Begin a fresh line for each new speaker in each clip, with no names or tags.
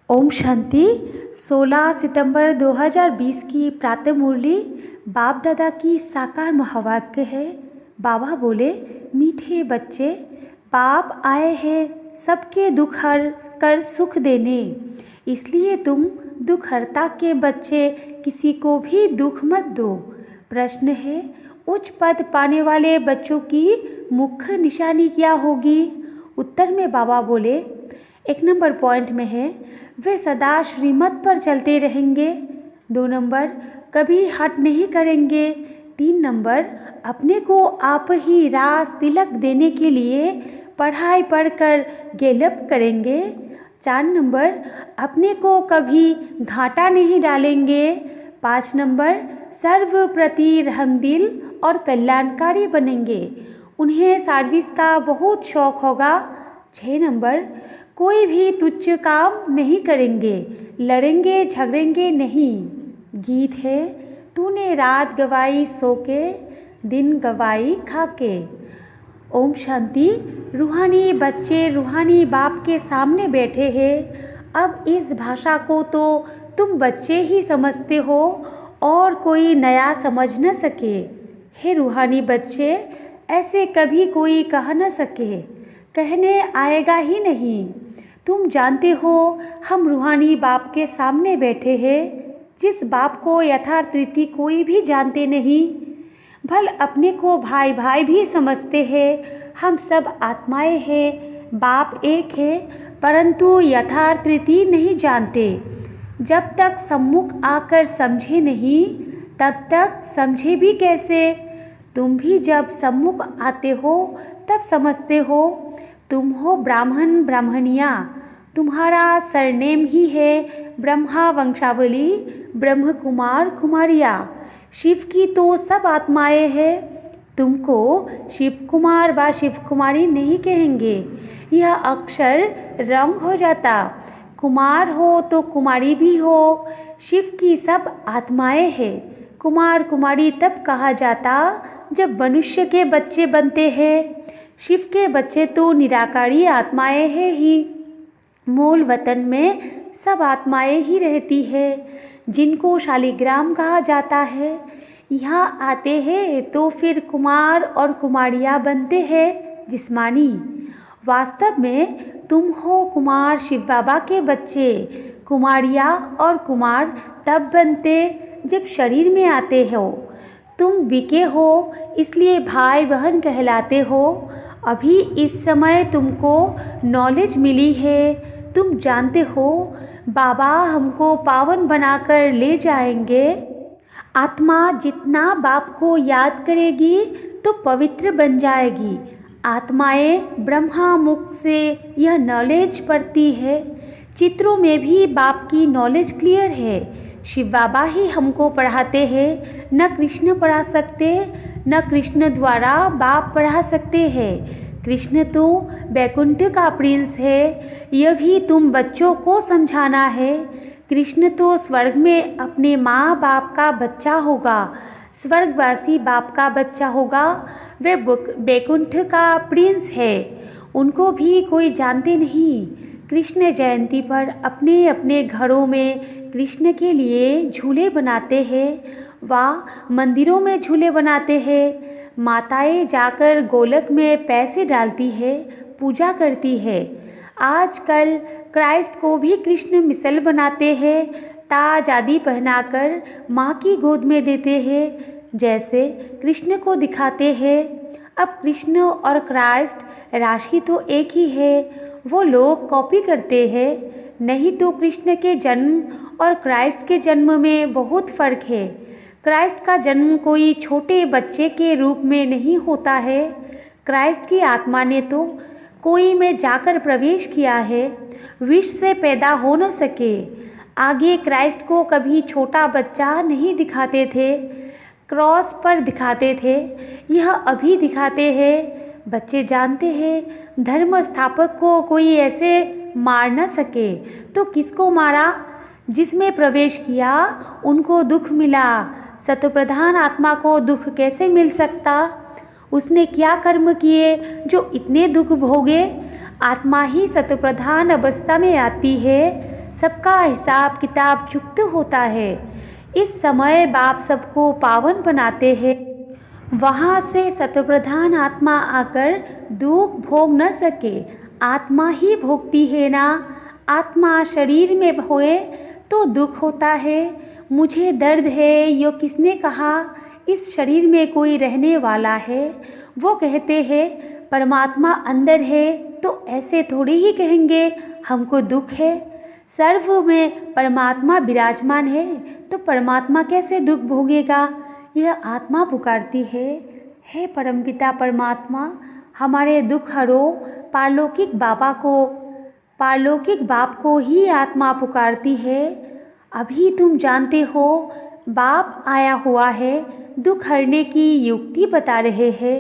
ओम शांति। 16 सितंबर 2020 की प्रातः मुरली बाप दादा की साकार महावाक्य है। बाबा बोले, मीठे बच्चे, बाप आए हैं सबके दुख हर कर सुख देने, इसलिए तुम दुख हरता के बच्चे किसी को भी दुख मत दो। प्रश्न है, उच्च पद पाने वाले बच्चों की मुख्य निशानी क्या होगी? उत्तर में बाबा बोले, 1 नंबर पॉइंट में है, वे सदा श्रीमत पर चलते रहेंगे। 2 नंबर, कभी हट नहीं करेंगे। 3 नंबर, अपने को आप ही रास तिलक देने के लिए पढ़ाई पढ़कर गेलप करेंगे। 4 नंबर, अपने को कभी घाटा नहीं डालेंगे। 5 नंबर, सर्व प्रति रहमदिल और कल्याणकारी बनेंगे। उन्हें सर्विस का बहुत शौक होगा। 6 नंबर, कोई भी तुच्छ काम नहीं करेंगे, लड़ेंगे झगड़ेंगे नहीं। गीत है, तूने रात गवाई सो के, दिन गवाई खा के। ओम शांति। रूहानी बच्चे रूहानी बाप के सामने बैठे हैं। अब इस भाषा को तो तुम बच्चे ही समझते हो और कोई नया समझ न सके। हे रूहानी बच्चे, ऐसे कभी कोई कह न सके, कहने आएगा ही नहीं। तुम जानते हो हम रूहानी बाप के सामने बैठे हैं, जिस बाप को यथार्थ रीति कोई भी जानते नहीं। भल अपने को भाई भाई भी समझते हैं। हम सब आत्माएं हैं, बाप एक है, परंतु यथार्थ रीति नहीं जानते। जब तक सम्मुख आकर समझे नहीं, तब तक समझे भी कैसे? तुम भी जब सम्मुख आते हो तब समझते हो। तुम हो ब्राह्मण ब्राह्मणिया, तुम्हारा सरनेम ही है ब्रह्मा वंशावली, ब्रह्म कुमार कुमारिया। शिव की तो सब आत्माएं हैं। तुमको शिव कुमार व शिव कुमारी नहीं कहेंगे, यह अक्षर रंग हो जाता। कुमार हो तो कुमारी भी हो। शिव की सब आत्माएं हैं। कुमार कुमारी तब कहा जाता जब मनुष्य के बच्चे बनते हैं। शिव के बच्चे तो निराकारी आत्माएं हैं ही। मूल वतन में सब आत्माएं ही रहती है, जिनको शालिग्राम कहा जाता है। यहाँ आते हैं तो फिर कुमार और कुमारियाँ बनते हैं जिस्मानी। वास्तव में तुम हो कुमार शिव बाबा के बच्चे। कुमारियाँ और कुमार तब बनते जब शरीर में आते हो। तुम बिके हो, इसलिए भाई बहन कहलाते हो। अभी इस समय तुमको नॉलेज मिली है। तुम जानते हो बाबा हमको पावन बनाकर ले जाएंगे। आत्मा जितना बाप को याद करेगी तो पवित्र बन जाएगी। आत्माएं ब्रह्मा मुख से यह नॉलेज पढ़ती है। चित्रों में भी बाप की नॉलेज क्लियर है। शिव बाबा ही हमको पढ़ाते हैं, न कृष्ण पढ़ा सकते, न कृष्ण द्वारा बाप पढ़ा सकते हैं। कृष्ण तो बैकुंठ का प्रिंस है, यह भी तुम बच्चों को समझाना है। कृष्ण तो स्वर्ग में अपने माँ बाप का बच्चा होगा, स्वर्गवासी बाप का बच्चा होगा। वे बैकुंठ का प्रिंस है, उनको भी कोई जानते नहीं। कृष्ण जयंती पर अपने अपने घरों में कृष्ण के लिए झूले बनाते हैं, व मंदिरों में झूले बनाते हैं। माताएं जाकर गोलक में पैसे डालती है, पूजा करती है। आजकल क्राइस्ट को भी कृष्ण मिसल बनाते हैं, ताज आदि पहनाकर माँ की गोद में देते हैं, जैसे कृष्ण को दिखाते हैं। अब कृष्ण और क्राइस्ट राशि तो एक ही है, वो लोग कॉपी करते हैं। नहीं तो कृष्ण के जन्म और क्राइस्ट के जन्म में बहुत फर्क है। क्राइस्ट का जन्म कोई छोटे बच्चे के रूप में नहीं होता है। क्राइस्ट की आत्मा ने तो कोई में जाकर प्रवेश किया है, विष से पैदा हो न सके। आगे क्राइस्ट को कभी छोटा बच्चा नहीं दिखाते थे, क्रॉस पर दिखाते थे, यह अभी दिखाते हैं। बच्चे जानते हैं धर्म स्थापक को कोई ऐसे मार न सके, तो किसको मारा? जिसमें प्रवेश किया उनको दुख मिला। सतोप्रधान आत्मा को दुख कैसे मिल सकता? उसने क्या कर्म किए जो इतने दुख भोगे? आत्मा ही सतोप्रधान अवस्था में आती है। सबका हिसाब किताब चुकता होता है। इस समय बाप सबको पावन बनाते हैं। वहाँ से सत्वप्रधान आत्मा आकर दुख भोग न सके, आत्मा ही भोगती है ना। आत्मा शरीर में होए तो दुख होता है। मुझे दर्द है, यो किसने कहा? इस शरीर में कोई रहने वाला है। वो कहते हैं परमात्मा अंदर है, तो ऐसे थोड़ी ही कहेंगे हमको दुख है। सर्व में परमात्मा विराजमान है, तो परमात्मा कैसे दुख भोगेगा? यह आत्मा पुकारती है, हे परमपिता परमात्मा, हमारे दुख हरो। पारलौकिक बाप को ही आत्मा पुकारती है। अभी तुम जानते हो बाप आया हुआ है, दुख हरने की युक्ति बता रहे हैं।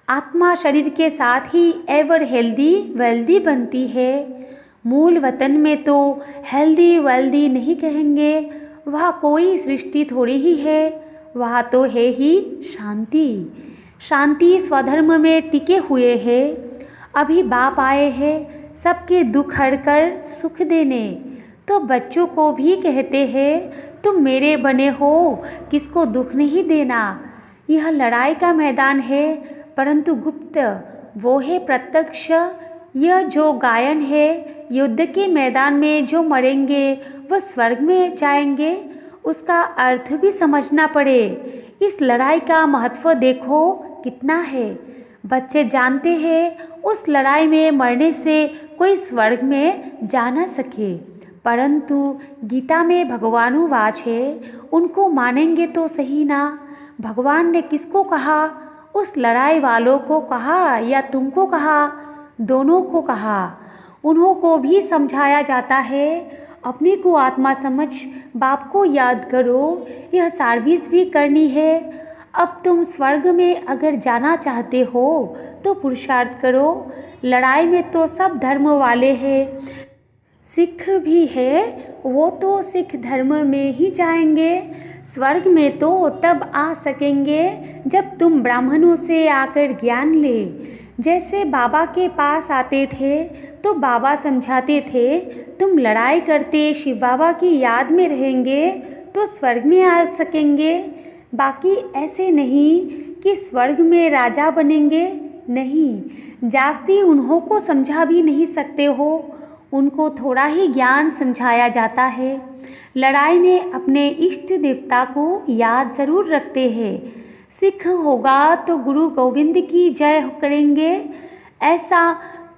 आत्मा शरीर के साथ ही एवर हेल्दी वेल्दी बनती है। मूल वतन में तो हेल्दी वेल्दी नहीं कहेंगे, वह कोई सृष्टि थोड़ी ही है, वह तो है ही शांति। शांति स्वधर्म में टिके हुए है। अभी बाप आए हैं सबके दुख हरकर सुख देने, तो बच्चों को भी कहते हैं तुम मेरे बने हो, किसको दुख नहीं देना। यह लड़ाई का मैदान है, परंतु गुप्त वो है प्रत्यक्ष। यह जो गायन है, युद्ध के मैदान में जो मरेंगे वह स्वर्ग में जाएंगे, उसका अर्थ भी समझना पड़े। इस लड़ाई का महत्व देखो कितना है। बच्चे जानते हैं उस लड़ाई में मरने से कोई स्वर्ग में जा न सके, परंतु गीता में भगवानुवाच है, उनको मानेंगे तो सही ना। भगवान ने किसको कहा? उस लड़ाई वालों को कहा या तुमको कहा? दोनों को कहा। उन्हों को भी समझाया जाता है, अपने को आत्मा समझ बाप को याद करो, यह सर्विस भी करनी है। अब तुम स्वर्ग में अगर जाना चाहते हो तो पुरुषार्थ करो। लड़ाई में तो सब धर्म वाले हैं, सिख भी है, वो तो सिख धर्म में ही जाएंगे। स्वर्ग में तो तब आ सकेंगे जब तुम ब्राह्मणों से आकर ज्ञान ले। जैसे बाबा के पास आते थे तो बाबा समझाते थे, तुम लड़ाई करते शिव बाबा की याद में रहेंगे तो स्वर्ग में आ सकेंगे। बाकी ऐसे नहीं कि स्वर्ग में राजा बनेंगे, नहीं। जास्ती उन्हों को समझा भी नहीं सकते हो, उनको थोड़ा ही ज्ञान समझाया जाता है। लड़ाई में अपने इष्ट देवता को याद ज़रूर रखते हैं। सिख होगा तो गुरु गोविंद की जय करेंगे। ऐसा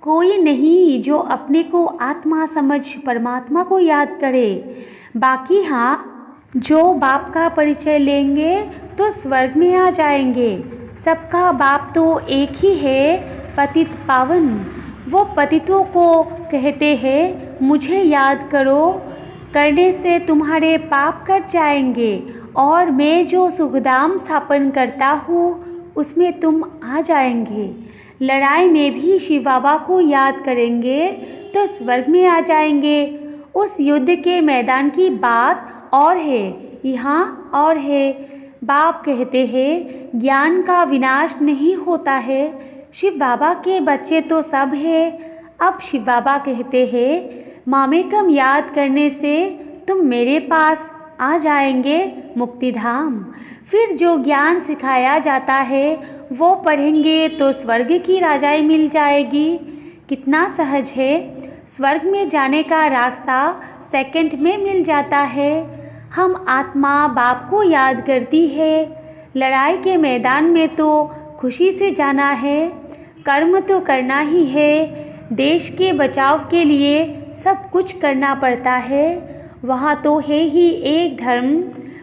कोई नहीं जो अपने को आत्मा समझ परमात्मा को याद करे। बाकी हाँ, जो बाप का परिचय लेंगे तो स्वर्ग में आ जाएंगे। सबका बाप तो एक ही है, पतित पावन। वो पतितों को कहते हैं मुझे याद करो, करने से तुम्हारे पाप कट जाएंगे और मैं जो सुखधाम स्थापन करता हूँ उसमें तुम आ जाएंगे। लड़ाई में भी शिव बाबा को याद करेंगे तो स्वर्ग में आ जाएंगे। उस युद्ध के मैदान की बात और है, यहाँ और है। बाप कहते हैं ज्ञान का विनाश नहीं होता है। शिव बाबा के बच्चे तो सब है। अब शिव बाबा कहते हैं मामेकम याद करने से तुम मेरे पास आ जाएंगे मुक्तिधाम। फिर जो ज्ञान सिखाया जाता है वो पढ़ेंगे तो स्वर्ग की राजाई मिल जाएगी। कितना सहज है, स्वर्ग में जाने का रास्ता सेकंड में मिल जाता है। हम आत्मा बाप को याद करती है। लड़ाई के मैदान में तो खुशी से जाना है, कर्म तो करना ही है। देश के बचाव के लिए सब कुछ करना पड़ता है। वहाँ तो है ही एक धर्म,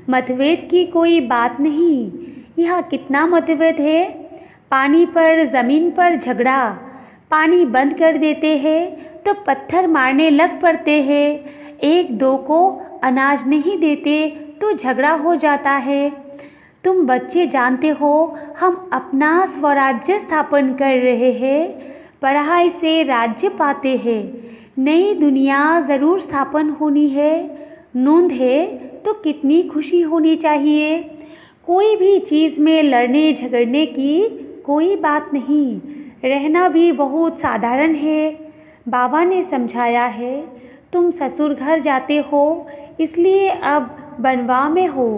मतभेद की कोई बात नहीं। यहाँ कितना मतभेद है। पानी पर ज़मीन पर झगड़ा, पानी बंद कर देते हैं तो पत्थर मारने लग पड़ते हैं। एक दो को अनाज नहीं देते तो झगड़ा हो जाता है। तुम बच्चे जानते हो हम अपना स्वराज्य स्थापन कर रहे हैं, पढ़ाई से राज्य पाते हैं। नई दुनिया ज़रूर स्थापन होनी है। नूंद है तो कितनी खुशी होनी चाहिए। कोई भी चीज़ में लड़ने झगड़ने की कोई बात नहीं, रहना भी बहुत साधारण है। बाबा ने समझाया है तुम ससुर घर जाते हो, इसलिए अब बनवा में हो।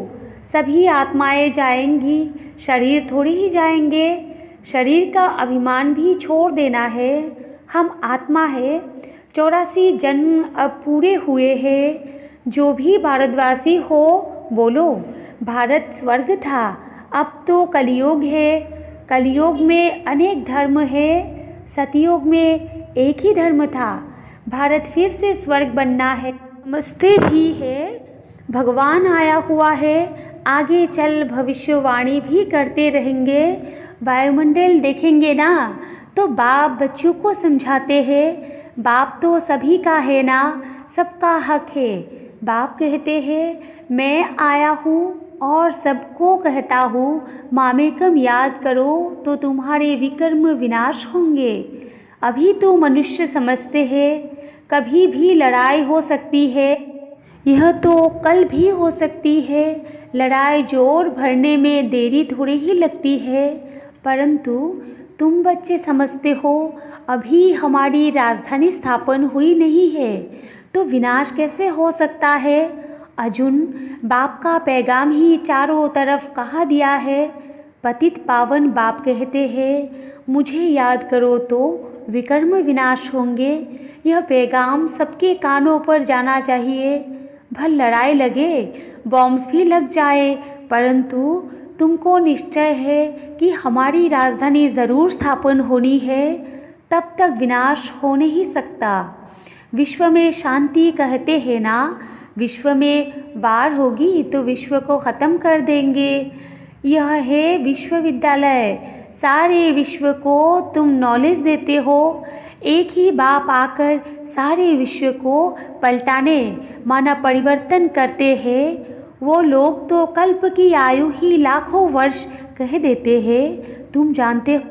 सभी आत्माएं जाएंगी, शरीर थोड़ी ही जाएंगे। शरीर का अभिमान भी छोड़ देना है। हम आत्मा है। 84 जन्म अब पूरे हुए हैं। जो भी भारतवासी हो बोलो, भारत स्वर्ग था, अब तो कलयुग है। कलयुग में अनेक धर्म है, सतयुग में एक ही धर्म था। भारत फिर से स्वर्ग बनना है। समझते भी है भगवान आया हुआ है, आगे चल भविष्यवाणी भी करते रहेंगे। वायुमंडल देखेंगे ना तो बाप बच्चों को समझाते हैं, बाप तो सभी का है ना, सबका हक है। बाप कहते हैं मैं आया हूँ और सबको कहता हूँ, मामेकम याद करो तो तुम्हारे विकर्म विनाश होंगे। अभी तो मनुष्य समझते हैं कभी भी लड़ाई हो सकती है, यह तो कल भी हो सकती है। लड़ाई जोर भरने में देरी थोड़ी ही लगती है, परंतु तुम बच्चे समझते हो अभी हमारी राजधानी स्थापन हुई नहीं है, तो विनाश कैसे हो सकता है। अर्जुन, बाप का पैगाम ही चारों तरफ कहा दिया है। पतित पावन बाप कहते हैं मुझे याद करो तो विकर्म विनाश होंगे। यह पैगाम सबके कानों पर जाना चाहिए। भल लड़ाई लगे, बॉम्ब्स भी लग जाए, परंतु तुमको निश्चय है कि हमारी राजधानी ज़रूर स्थापन होनी है, तब तक विनाश हो नहीं सकता। विश्व में शांति कहते हैं ना, विश्व में वार होगी तो विश्व को ख़त्म कर देंगे। यह है विश्वविद्यालय, सारे विश्व को तुम नॉलेज देते हो। एक ही बाप आकर सारे विश्व को पलटाने माना परिवर्तन करते हैं। वो लोग तो कल्प की आयु ही लाखों वर्ष कह देते हैं, तुम जानते हो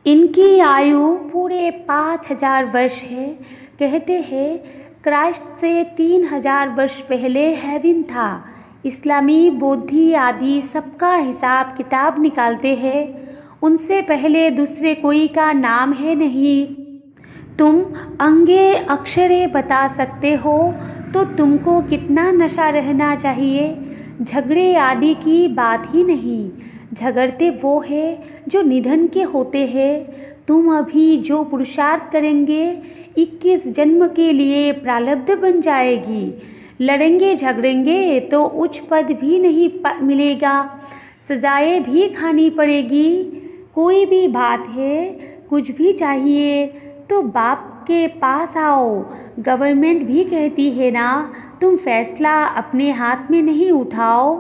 इनकी आयु पूरे 5000 वर्ष है। कहते हैं क्राइस्ट से 3000 वर्ष पहले हेवन था। इस्लामी, बौद्धी आदि सबका हिसाब किताब निकालते हैं, उनसे पहले दूसरे कोई का नाम है नहीं। तुम अंगे अक्षरे बता सकते हो तो तुमको कितना नशा रहना चाहिए। झगड़े आदि की बात ही नहीं, झगड़ते वो है जो निधन के होते हैं। तुम अभी जो पुरुषार्थ करेंगे 21 जन्म के लिए प्रारब्ध बन जाएगी। लड़ेंगे झगड़ेंगे तो उच्च पद भी नहीं मिलेगा, सजाएं भी खानी पड़ेगी। कोई भी बात है, कुछ भी चाहिए तो बाप के पास आओ। गवर्नमेंट भी कहती है ना, तुम फैसला अपने हाथ में नहीं उठाओ।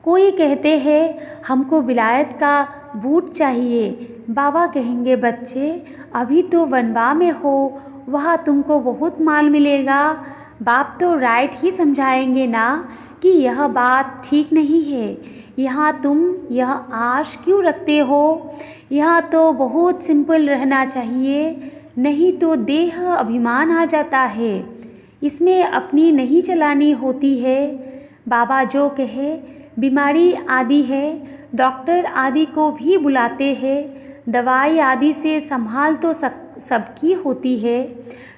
कोई कहते हैं हमको विलायत का बूट चाहिए, बाबा कहेंगे बच्चे अभी तो वनवा में हो, वहाँ तुमको बहुत माल मिलेगा। बाप तो राइट ही समझाएंगे ना कि यह बात ठीक नहीं है, यहाँ तुम यह आश क्यों रखते हो। यहाँ तो बहुत सिंपल रहना चाहिए, नहीं तो देह अभिमान आ जाता है, इसमें अपनी नहीं चलानी होती है। बाबा जो कहे बीमारी आदि है, डॉक्टर आदि को भी बुलाते हैं। दवाई आदि से संभाल तो सबकी होती है,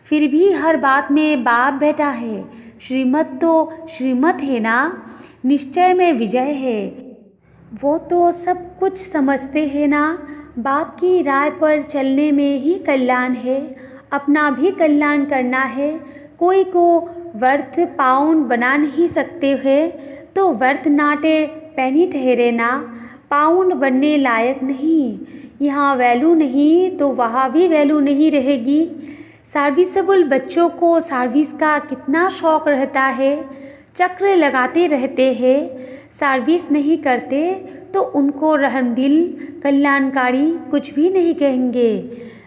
फिर भी हर बात में बाप बैठा है। श्रीमत तो श्रीमत है ना, निश्चय में विजय है। वो तो सब कुछ समझते हैं ना, बाप की राय पर चलने में ही कल्याण है। अपना भी कल्याण करना है। कोई को वर्थ पाउंड बना नहीं सकते हैं तो वर्थ नाटे पैनी ठहरे ना, पाउंड बनने लायक नहीं। यहाँ वैल्यू नहीं तो वहाँ भी वैल्यू नहीं रहेगी। सर्विसेबल बच्चों को सर्विस का कितना शौक़ रहता है, चक्र लगाते रहते हैं। सर्विस नहीं करते तो उनको रहमदिल कल्याणकारी कुछ भी नहीं कहेंगे।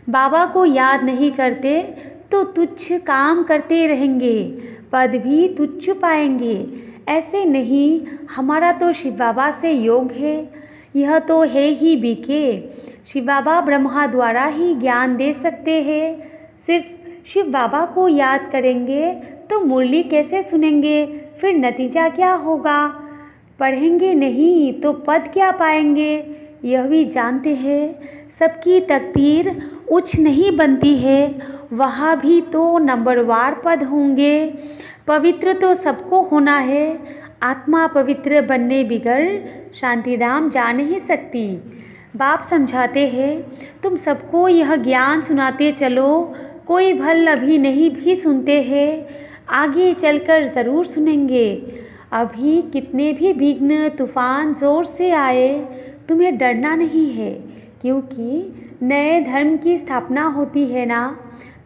बाबा को याद नहीं करते तो तुच्छ काम करते रहेंगे, पद भी तुच्छ पाएंगे। ऐसे नहीं, हमारा तो शिव बाबा से योग है, यह तो है ही बीके। शिव बाबा ब्रह्मा द्वारा ही ज्ञान दे सकते हैं। सिर्फ शिव बाबा को याद करेंगे तो मुरली कैसे सुनेंगे, फिर नतीजा क्या होगा। पढ़ेंगे नहीं तो पद क्या पाएंगे। यह भी जानते हैं सबकी तकदीर उच्च नहीं बनती है, वहाँ भी तो नंबरवार पद होंगे। पवित्र तो सबको होना है, आत्मा पवित्र बनने बिगर शांतिधाम जा नहीं सकती। बाप समझाते हैं, तुम सबको यह ज्ञान सुनाते चलो, कोई भल अभी नहीं भी सुनते हैं, आगे चलकर ज़रूर सुनेंगे। अभी कितने भी विघ्न तूफान ज़ोर से आए, तुम्हें डरना नहीं है, क्योंकि नए धर्म की स्थापना होती है ना।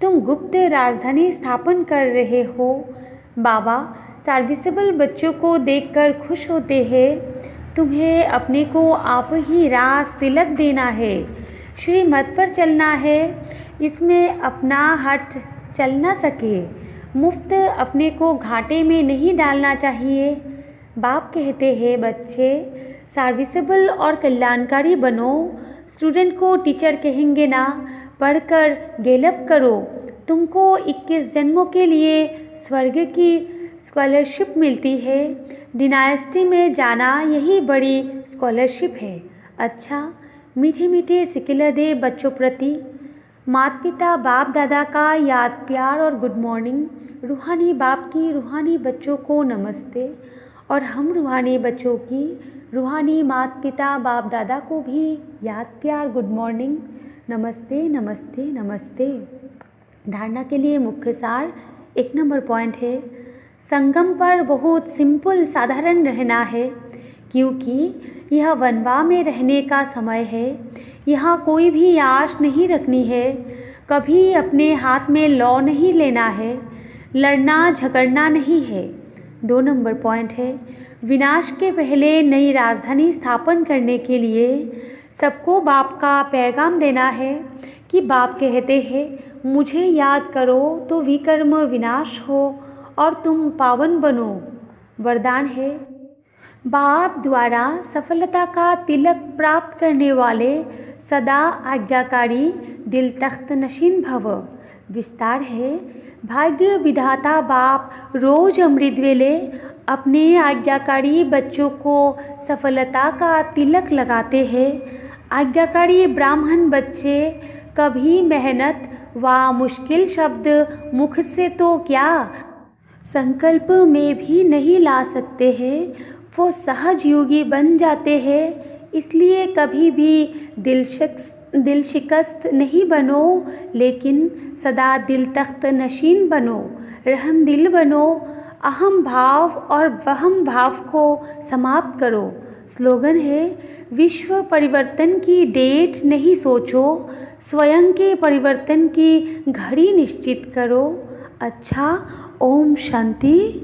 तुम गुप्त राजधानी स्थापन कर रहे हो। बाबा सर्विसेबल बच्चों को देखकर खुश होते हैं। तुम्हें अपने को आप ही रास तिलक देना है, श्रीमत पर चलना है, इसमें अपना हट चल न सके। मुफ्त अपने को घाटे में नहीं डालना चाहिए। बाप कहते हैं, बच्चे सर्विसेबल और कल्याणकारी बनो। स्टूडेंट को टीचर कहेंगे ना, पढ़कर गेलअप करो। तुमको 21 जन्मों के लिए स्वर्ग की स्कॉलरशिप मिलती है। डिनाइस्टी में जाना यही बड़ी स्कॉलरशिप है। अच्छा, मीठे मीठे सिकिल दे बच्चों प्रति माता पिता बाप दादा का याद प्यार और गुड मॉर्निंग। रूहानी बाप की रूहानी बच्चों को नमस्ते, और हम रूहानी बच्चों की रूहानी माता पिता बाप दादा को भी याद प्यार गुड मॉर्निंग, नमस्ते नमस्ते नमस्ते। धारणा के लिए मुख्य सार 1 नंबर पॉइंट है, संगम पर बहुत सिंपल साधारण रहना है, क्योंकि यह वनवा में रहने का समय है। यहाँ कोई भी आश नहीं रखनी है, कभी अपने हाथ में लौ नहीं लेना है, लड़ना झगड़ना नहीं है। 2 नंबर पॉइंट है, विनाश के पहले नई राजधानी स्थापन करने के लिए सबको बाप का पैगाम देना है कि बाप कहते हैं, मुझे याद करो तो विकर्म विनाश हो और तुम पावन बनो। वरदान है, बाप द्वारा सफलता का तिलक प्राप्त करने वाले सदा आज्ञाकारी दिल तख्त नशीन भव। विस्तार है, भाग्य विधाता बाप रोज अमृत वेले अपने आज्ञाकारी बच्चों को सफलता का तिलक लगाते हैं। आज्ञाकारी ब्राह्मण बच्चे कभी मेहनत व मुश्किल शब्द मुख से तो क्या संकल्प में भी नहीं ला सकते हैं, वो सहज योगी बन जाते हैं। इसलिए कभी भी दिल शिकस्त नहीं बनो, लेकिन सदा दिल तख्त नशीन बनो, रहम दिल बनो, अहम भाव और वहम भाव को समाप्त करो। स्लोगन है, विश्व परिवर्तन की डेट नहीं सोचो, स्वयं के परिवर्तन की घड़ी निश्चित करो। अच्छा, ओम शांति।